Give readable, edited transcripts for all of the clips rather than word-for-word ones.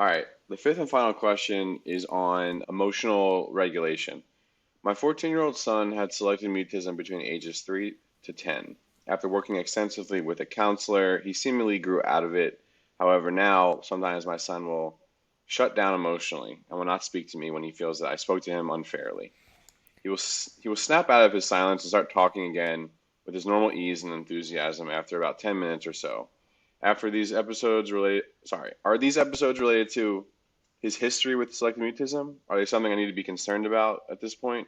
All right. The fifth and final question is on emotional regulation. My 14-year-old son had selective mutism between ages 3 to 10. After working extensively with a counselor, he seemingly grew out of it. However, now sometimes my son will shut down emotionally and will not speak to me when he feels that I spoke to him unfairly. He will snap out of his silence and start talking again with his normal ease and enthusiasm after about 10 minutes or so. Are these episodes related to his history with selective mutism? Are they something I need to be concerned about at this point?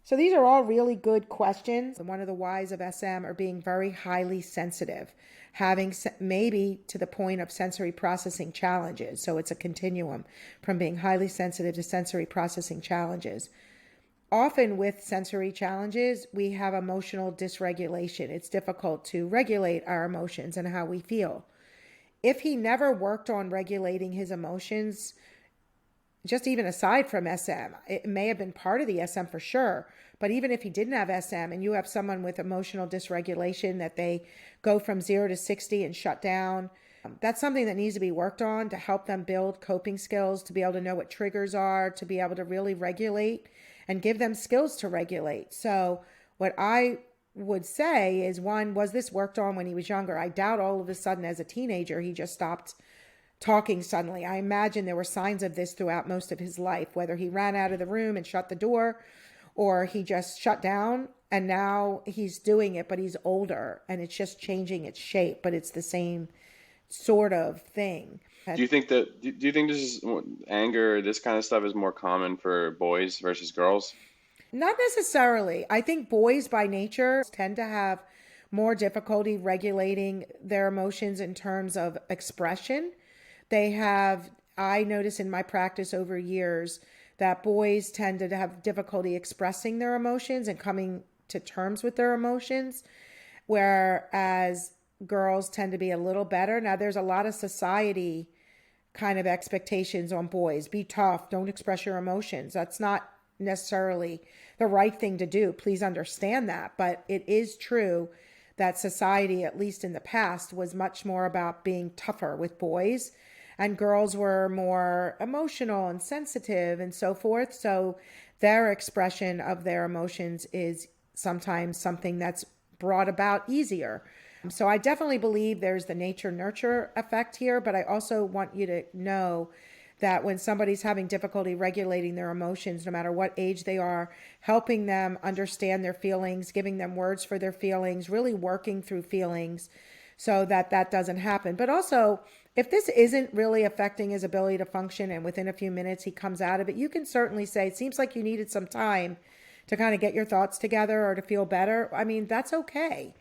So these are all really good questions. And one of the whys of SM are being very highly sensitive, having maybe to the point of sensory processing challenges. So it's a continuum from being highly sensitive to sensory processing challenges. Often with sensory challenges, we have emotional dysregulation. It's difficult to regulate our emotions and how we feel. If he never worked on regulating his emotions, just even aside from SM, it may have been part of the SM for sure. But even if he didn't have SM and you have someone with emotional dysregulation that they go from 0 to 60 and shut down, that's something that needs to be worked on to help them build coping skills, to be able to know what triggers are, to be able to really regulate and give them skills to regulate. So, what I would say is one, was this worked on when he was younger? I doubt all of a sudden as a teenager he just stopped talking suddenly. I imagine there were signs of this throughout most of his life, whether he ran out of the room and shut the door or he just shut down and now he's doing it, but he's older and it's just changing its shape, but it's the same sort of thing. Do you think this is anger, this kind of stuff is more common for boys versus girls? Not necessarily. I think boys by nature tend to have more difficulty regulating their emotions in terms of expression. They have, I notice in my practice over years that boys tend to have difficulty expressing their emotions and coming to terms with their emotions, whereas girls tend to be a little better. Now, there's a lot of society kind of expectations on boys. Be tough, don't express your emotions. That's not necessarily the right thing to do. Please understand that. But it is true that society, at least in the past, was much more about being tougher with boys, and girls were more emotional and sensitive and so forth. So their expression of their emotions is sometimes something that's brought about easier. So I definitely believe there's the nature nurture effect here, but I also want you to know that when somebody's having difficulty regulating their emotions, no matter what age they are, helping them understand their feelings, giving them words for their feelings, really working through feelings so that that doesn't happen. But also, if this isn't really affecting his ability to function and within a few minutes he comes out of it, you can certainly say, it seems like you needed some time to kind of get your thoughts together or to feel better. I mean, that's okay.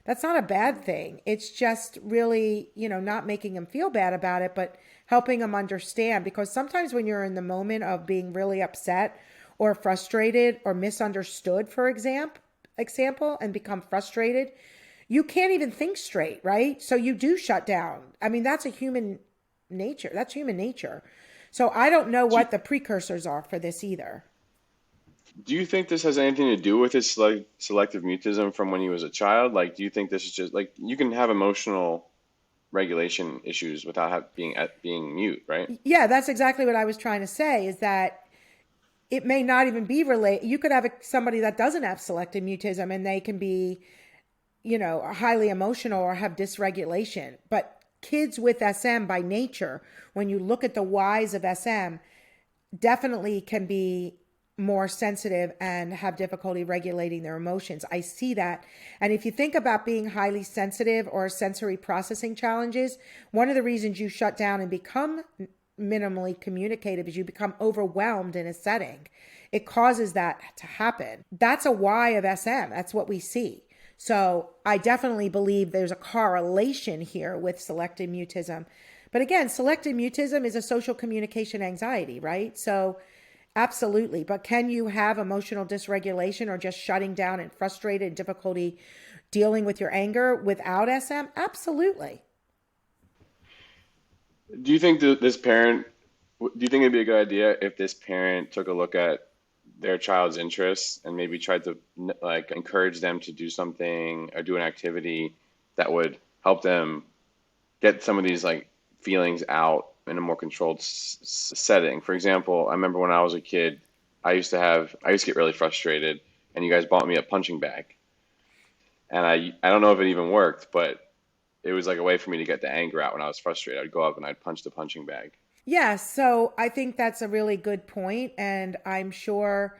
That's not a bad thing. It's just really, not making him feel bad about it, but helping him understand. Because sometimes when you're in the moment of being really upset or frustrated or misunderstood, for example, and become frustrated, you can't even think straight, right? So you do shut down. I mean, that's a human nature. That's human nature. So I don't know Do you, what the precursors are for this either. do you think this has anything to do with his selective mutism from when he was a child? Like, do you think this is just like you can have emotional regulation issues without being mute, right? Yeah, that's exactly what I was trying to say is that it may not even be related. You could have somebody that doesn't have selective mutism and they can be, highly emotional or have dysregulation. But kids with SM by nature, when you look at the whys of SM, definitely can be more sensitive and have difficulty regulating their emotions. I see that. And if you think about being highly sensitive or sensory processing challenges, one of the reasons you shut down and become minimally communicative is you become overwhelmed in a setting. It causes that to happen. That's a why of SM. That's what we see. So I definitely believe there's a correlation here with selective mutism. But again, selective mutism is a social communication anxiety, right? So absolutely. But can you have emotional dysregulation or just shutting down and frustrated and difficulty dealing with your anger without SM? Absolutely. Do you think that this parent, do you think it'd be a good idea if this parent took a look at their child's interests and maybe tried to like encourage them to do something or do an activity that would help them get some of these like feelings out in a more controlled setting. For example, I remember when I was a kid, I used to get really frustrated, and you guys bought me a punching bag, and I don't know if it even worked, but it was like a way for me to get the anger out when I was frustrated. I'd go up and I'd punch the punching bag. Yes, so I think that's a really good point, and I'm sure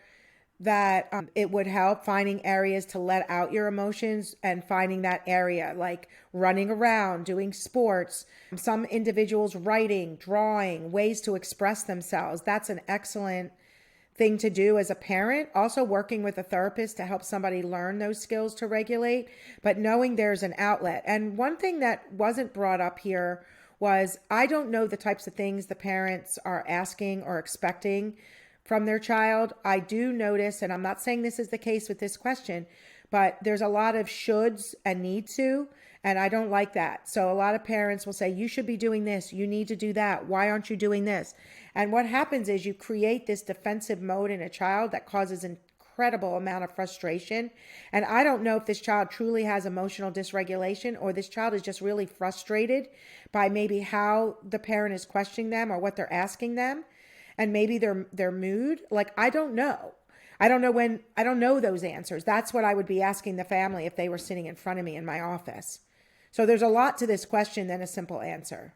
that it would help finding areas to let out your emotions and finding that area like running around, doing sports, some individuals writing, drawing, ways to express themselves. That's an excellent thing to do as a parent. Also, working with a therapist to help somebody learn those skills to regulate, but knowing there's an outlet. And one thing that wasn't brought up here was I don't know the types of things the parents are asking or expecting from their child. I do notice, and I'm not saying this is the case with this question, but there's a lot of shoulds and need to, and I don't like that. So a lot of parents will say, you should be doing this, you need to do that, why aren't you doing this? And what happens is you create this defensive mode in a child that causes incredible amount of frustration. And I don't know if this child truly has emotional dysregulation or this child is just really frustrated by maybe how the parent is questioning them or what they're asking them, and maybe their mood. Like, I don't know. I don't know those answers. That's what I would be asking the family if they were sitting in front of me in my office. So there's a lot to this question than a simple answer.